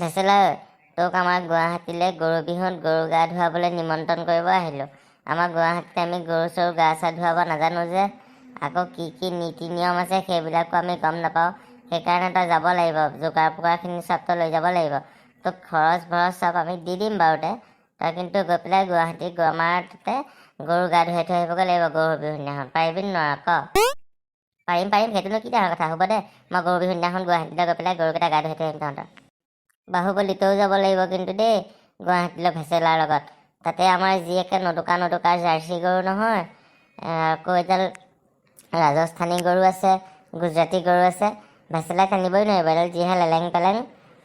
ভেচেলা তোক আমাৰ গুৱাহাটীলৈ গৰু বিহুত গৰু গা ধুৱাবলৈ নিমন্ত্ৰণ কৰিব আহিলোঁ। আমাৰ গুৱাহাটীত আমি গৰু চৰু গা চা ধুৱাব নাজানো যে, আকৌ কি কি নীতি নিয়ম আছে সেইবিলাকো আমি গম নাপাওঁ। সেইকাৰণে তই যাব লাগিব, যোগাৰ পোগাৰখিনি চব তই লৈ যাব লাগিব। তোক খৰচ চব আমি দি দিম বাৰুতে, তই কিন্তু গৈ পেলাই গুৱাহাটীত আমাৰ তাতে গৰু গা ধুৱাই থৈ আহিবগৈ লাগিব গৰু বিহুৰ দিনাখন। পাৰিবি নোৱাৰ ক? পাৰিম সেইটোনো কি ডাঙৰ কথা। হ'ব দে, মই গৰু বিহুৰ দিনাখন গুৱাহাটীলৈ গৈ পেলাই গৰুকেইটা গা ধুৱাই থৈ আহিম তহঁতৰ। বাহুবলী তইও যাব লাগিব কিন্তু দেই গুৱাহাটীলৈ ভেচেলাৰ লগত। তাতে আমাৰ যি একে নদুকা জাৰ্চি গৰু নহয়, আকৌ এডাল ৰাজস্থানী গৰু আছে, গুজৰাটী গৰু আছে। ভেচেলাই টানিবই নোৱাৰিব, এডাল যিহে লেলেং পেলেং।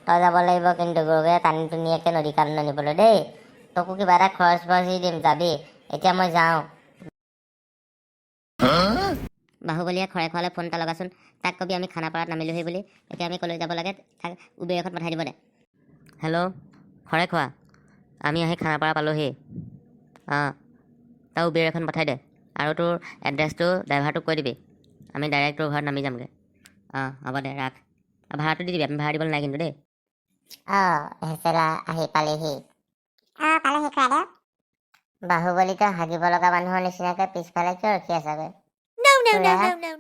তই যাব লাগিব কিন্তু গৰুকেইটা টানি টুনিয়াকৈ নদী কাণলৈ নিবলৈ দেই। তোকো কিবা এটা খৰচ দি দিম, যাবি। এতিয়া মই যাওঁ। বাহুবলীয়ে খৰে খোৱালে ফোন এটা লগাচোন। তাক কবি আমি খানাপাৰাত নামিলোহি বুলি। এতিয়া আমি কলৈ যাব লাগে তাক উবেৰ এখন পঠাই দিব দে। হেল্ল' খৰে খোৱা, আমি আহি খানাপাৰা পালোহি। তই উবেৰ এখন পঠাই দে, আৰু তোৰ এড্ৰেছটো ড্ৰাইভাৰটোক কৈ দিবি। আমি ডাইৰেক্ট তোৰ ঘৰত নামি যামগৈ। হ'ব দে, ৰাখ। ভাড়াটো দি দিবি, আমি ভাড়া দিবলৈ নাই কিন্তু দেই। ভেচেলা আহি পালেহি। পালেহি খুৱাই। বাহুবলীটো হাগিব লগা মানুহৰ নিচিনাকৈ পিছফালে কিয় ৰখি আছাগৈ?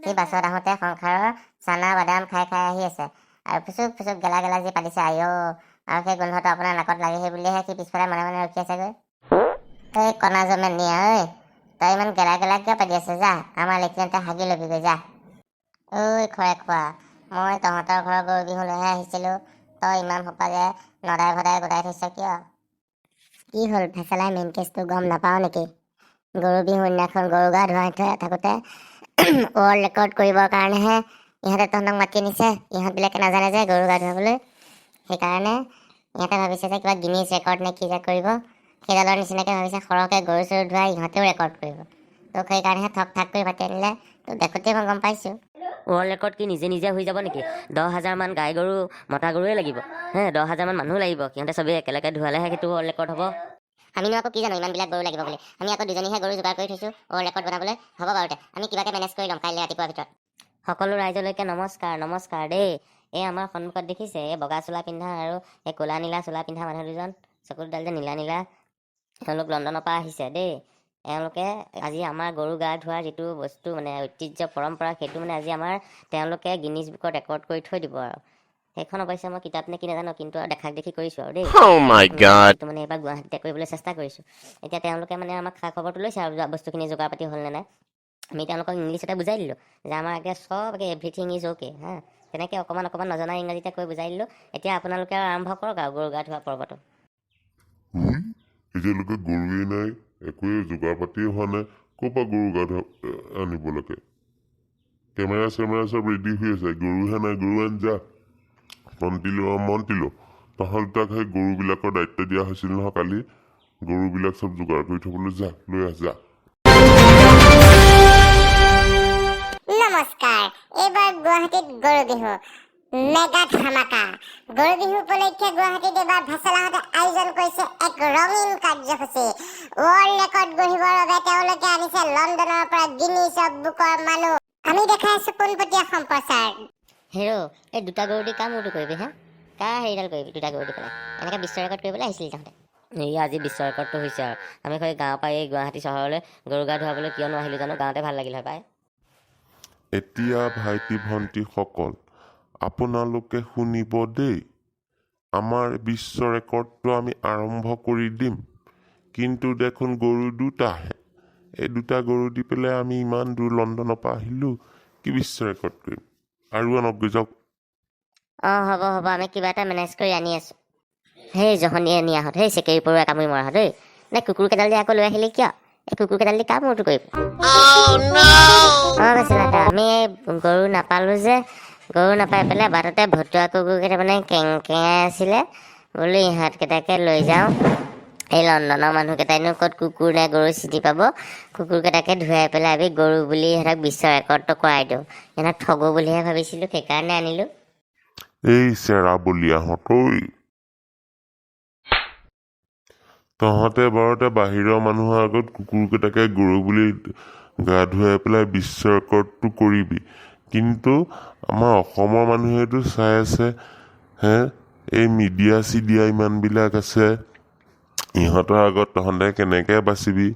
সি বাছত আহোঁতে সংসাৰৰ চানা বাদাম খাই আহি আছে, আৰু ফুচুক গেলা যি পাতিছে আইঅ'। আৰু সেই গোন্ধটো আপোনাৰ নাকত লাগেহি বুলিহে সি পিছফালে মনে ৰখি আছেগৈ। এই কণা জমে নিয়া ঐ, তই ইমান গেলা কিয় পাতি আছে? যা, আমাৰ লেট্ৰিনতে হাগি ল'বিগৈ যা। ঐ খৰে খোৱা, মই তহঁতৰ ঘৰৰ গৰু বিহুলৈহে আহিছিলোঁ। তই ইমান সোপাকে নদাই ভদাই গোটাই থৈছ কিয়? কি হ'ল ভেচেলাই, মেইন কেছটো গম নাপাওঁ নেকি? গৰু বিহুৰ দিনাখন গৰু গা ধুৱাই থৈ থাকোঁতে ৱৰ্ল্ড ৰেকৰ্ড কৰিবৰ কাৰণেহে ইহঁতে তহঁতক মাতি নিছে। ইহঁতবিলাকে নাজানে যে গৰু গা ধুৱাবলৈ, সেইকাৰণে ইহঁতে ভাবিছে যে কিবা গিনিজ ৰেকৰ্ড নে কি যে কৰিব। সেইডালৰ নিচিনাকৈ ভাবিছে সৰহকৈ গৰু চৰু ধুৱাই ইহঁতেও ৰেকৰ্ড কৰিব। তোক সেইকাৰণেহে ঠক ঠাক কৰি মাতি আনিলে। তোক দেখোঁতেই মই গম পাইছোঁ। ৱৰ্ল্ড ৰেকৰ্ড কি নিজে হৈ যাব নেকি? 10,000 মান গাই গৰু মতা গৰুৱে লাগিব, 10,000 মান মানুহ লাগিব। সিহঁতে চবেই একেলগে ধুৱালেহে সেইটো ৱৰ্ল্ড ৰেকৰ্ড হ'ব। আমিনো আকৌ কি জানো ইমানবিলাক গৰু লাগিব বুলি? আমি আকৌ দুজনীহে গৰু যোগাৰ কৰি থৈছোঁ ৱৰ্ল্ড ৰেকৰ্ড বনাবলৈ। হ'ব বাৰুতে, আমি কিবাকৈ মেনেজ কৰি ল'ম কাইলৈ ৰাতিপুৱাৰ ভিতৰত। সকলো ৰাইজলৈকে নমস্কাৰ দেই। এই আমাৰ সন্মুখত দেখিছে এই বগা চোলা পিন্ধা আৰু এই ক'লা নীলা চোলা পিন্ধা মানুহ দুজন, চকুৰডাল যে নীলা, তেওঁলোক লণ্ডনৰ পৰা আহিছে দেই। এওঁলোকে আজি আমাৰ গৰু গা ধোৱাৰ যিটো বস্তু মানে ঐতিহ্য পৰম্পৰা, সেইটো মানে আজি তেওঁলোকে গিনিজ বুকত ৰেকৰ্ড কৰি থৈ দিব। আৰু সেইখন অৱশ্যে মই কিতাপ নে কি নাজানো, কিন্তু দেখাক দেখি কৰিছোঁ আৰু দেই। মানে এইবাৰ গুৱাহাটীতে কৰিবলৈ চেষ্টা কৰিছোঁ। এতিয়া তেওঁলোকে মানে আমাক খা খবৰটো লৈছে আৰু বস্তুখিনি যোগাৰ পাতি হ'ল নে নাই। আমি তেওঁলোকক ইংলিছতে বুজাই দিলোঁ যে আমাৰ চব এভৰিথিং ইজ অ'কে। তেনেকৈ অকণমান নজনা ইংৰাজীতে কৈ বুজাই দিলোঁ। এতিয়া আপোনালোকে আৰম্ভ কৰক আৰু গৰু গা ধোৱা পৰ্বটো। এতিয়ালৈকে গৰুৱেই নাই, একোৱে যোগাৰ পাতিয়ে হোৱা নাই। ক'ৰ পৰা গৰু গা ধোৱা আনিব লাগে? কেমেৰা চেমেৰা চব ৰেডি হৈ আছে, গৰুহে নাই। গৰু আনি যা। মন্তিলো তহঁত দুটাক সেই গৰুবিলাকৰ দায়িত্ব দিয়া হৈছিল নহয় কালি। গৰুবিলাক চব যোগাৰ কৰি থবলৈ যা, লৈ আহ যা। নমস্কাৰ, এইবাৰ গুৱাহাটীত গৰু বিহু মেগা ধামাকা। গৰু বিহু উপলক্ষে গুৱাহাটীত এইবাৰ ভেচেলাহঁতে আয়োজন কৰিছে এক ৰঙীন কাৰ্যসূচী। ৱৰ্ল্ড ৰেকৰ্ড গঢ়িবৰ বাবে তেওঁলোকে আনিছে লণ্ডনৰ পৰা গিনিজ বুকৰ মানুহ। আমি দেখাই আছো পোনপটীয়া সম্প্ৰচাৰ। হেৰ' এই দুটা গৰু দি কাৰ মূৰটো কৰিবি? কাৰ হেৰিডাল কৰিবি? দুটা গৰু দি পেলাই এনেকৈ বিশ্ব ৰেকৰ্ড কৰিবলৈ আহিছিলি তহঁতে? আজি বিশ্ব ৰেকৰ্ডটো হৈছে আৰু আমি গাঁৱৰ পৰা এই গুৱাহাটী চহৰলৈ গৰু গা ধুৱাবলৈ কিয়নো আহিলোঁ জানো? গাঁৱতে ভাল লাগিল হয় পাই। এতিয়া ভাইটি ভণ্টিসকল, আপোনালোকে শুনিব দেই। আমাৰ বিশ্ব ৰেকৰ্ডটো আমি আৰম্ভ কৰি দিম, কিন্তু দেখোন গৰু দুটাহে। এই দুটা গৰু দি পেলাই আমি ইমান দূৰ লণ্ডনৰ পৰা আহিলোঁ, কি বিশ্ব ৰেকৰ্ড কৰিম? আৰু আনক যাওক। হ'ব আমি কিবা এটা মেনেজ কৰি আনি আছোঁ। সেই জহনীয়ে নিয়াহঁত, সেই চেকেৰী পৰুৱা কামুৰি মৰাহঁত, দেই নে কুকুৰ কেইডাল দি আকৌ লৈ আহিলি কিয়? এই কুকুৰ কেইডাল দি কাৰ মূৰটো কৰিবি? আমি গৰু নাপালোঁ যে, গৰু নাপাই পেলাই বাটতে ভতুৱা কুকুৰ কেইটামানে কেংকেঙাই আছিলে। বোলো ইহঁতকেইটাকে লৈ যাওঁ। এই লণ্ডনৰ মানুহকেইটাইনো ক'ত কুকুৰ নে গৰু চিনি পাব? কুকুৰকেইটাকে ধুৱাই পেলাই আমি গৰু বুলি ইহঁতক বিশ্ব ৰেকৰ্ডটো কৰাই দিওঁ। ইহঁতক ঠগো বুলিহে ভাবিছিলোঁ, সেইকাৰণে আনিলোঁ। এই চেৰাবলীয়াহঁত ঐ, তহঁতে বাৰতে বাহিৰৰ মানুহৰ আগত কুকুৰকেইটাকে গৰু বুলি গা ধুৱাই পেলাই বিশ্ব ৰেকৰ্ডটো কৰিবি। কিন্তু আমাৰ অসমৰ মানুহেতো চাই আছে, এই মিডিয়া ইমানবিলাক আছে, ইহঁতৰ আগত তহঁতে কেনেকৈ বাচিবি?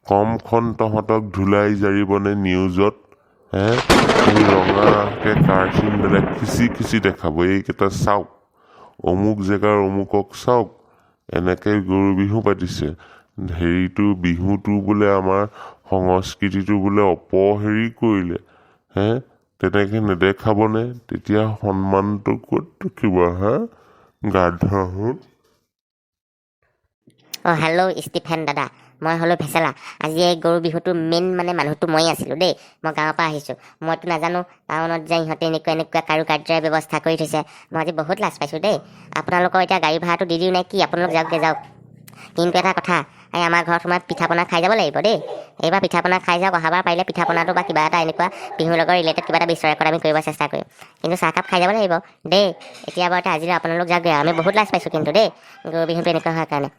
কমখন তহঁতক ধুলাই জাৰিবনে নিউজত? এই ৰঙাকৈ কাৰ চিনবিলাক খিচি দেখাব, এইকেইটা চাওক, অমুক জেগাৰ অমুকক চাওক, এনেকৈ গৰু বিহু পাতিছে। বিহুটো বোলে আমাৰ সংস্কৃতিটো বোলে অপহেৰি কৰিলে, তেনেকৈ নেদেখাবনে? তেতিয়া সন্মানটো ক'ত থাকিব? গাধহঁত। হেল্ল' ষ্টিফেন দাদা, মই হ'লো ভেচেলা। আজি এই গৰু বিহুটোৰ মেইন মানুহটো মই আছিলোঁ দেই। মই গাঁৱৰ পৰা আহিছোঁ। মইতো নাজানো টাউনত যে ইহঁতে এনেকুৱা কাৰুকাৰ্যৰ ব্যৱস্থা কৰি থৈছে। মই আজি বহুত লাজ পাইছোঁ দেই। আপোনালোকৰ এতিয়া গাড়ী ভাড়াটো দি দিওঁ নে কি? আপোনালোক যাওক। কিন্তু এটা কথা, এই আমাৰ ঘৰত সময় পিঠা পনা খাই যাব লাগিব দেই। এইবাৰ পিঠা পনা খাই যাওক, অহাবাৰ পাৰিলে পিঠা পনাটো বা কিবা এটা এনেকুৱা বিহুৰ লগত ৰিলেটেড কিবা এটা বিশ্ব ৰেকৰ্ড আমি কৰিব চেষ্টা কৰিম। কিন্তু চাহকাপ খাই যাব লাগিব দেই। এতিয়া বাৰু আজিলৈ আপোনালোক যাওক। আমি বহুত লাজ পাইছোঁ কিন্তু দেই, গৰু বিহুটো এনেকুৱা হোৱাৰ কাৰণে।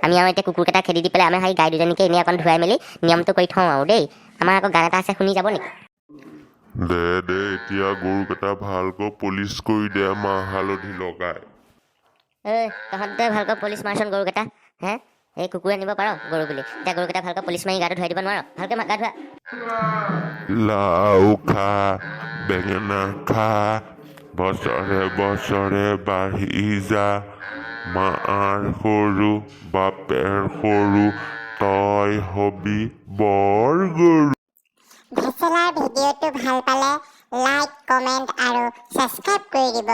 আমি আৰু এতিয়া কুকুৰকেইটা খেদি দি পেলাই আমি সেই গাই দুজনীকে এনেই অকণ ধুৱাই মেলি নিয়মটো কৰি থওঁ আৰু দেই। আমাৰ আকৌ গান এটা আছে, শুনি যাব নেকি? দে এতিয়া গৰুকেইটা ভালকৈ পলিচ কৰি দে, মাহ হালধি লগাই। তহঁতে ভালকৈ পলিচ মাৰচোন গৰুকেইটা। এই কুকুৰে নিব পাৰ গৰু বুলি, এতিয়া গৰুকেইটা ভালকৈ পলিচ মাৰি গাটো ধুৱাই দিব নোৱাৰ? ভালকৈ গা ধোৱা। লাও খা বেঙেনা খা, বছৰে বছৰে বাঢ়ি যা, মাৰ সৰু বাপেৰ সৰু, তই হবি বৰ গৰু। ভেচেলাৰ ভিডিঅ'টো ভাল পালে লাইক, কমেণ্ট আৰু ছাবস্ক্ৰাইব কৰি দিব।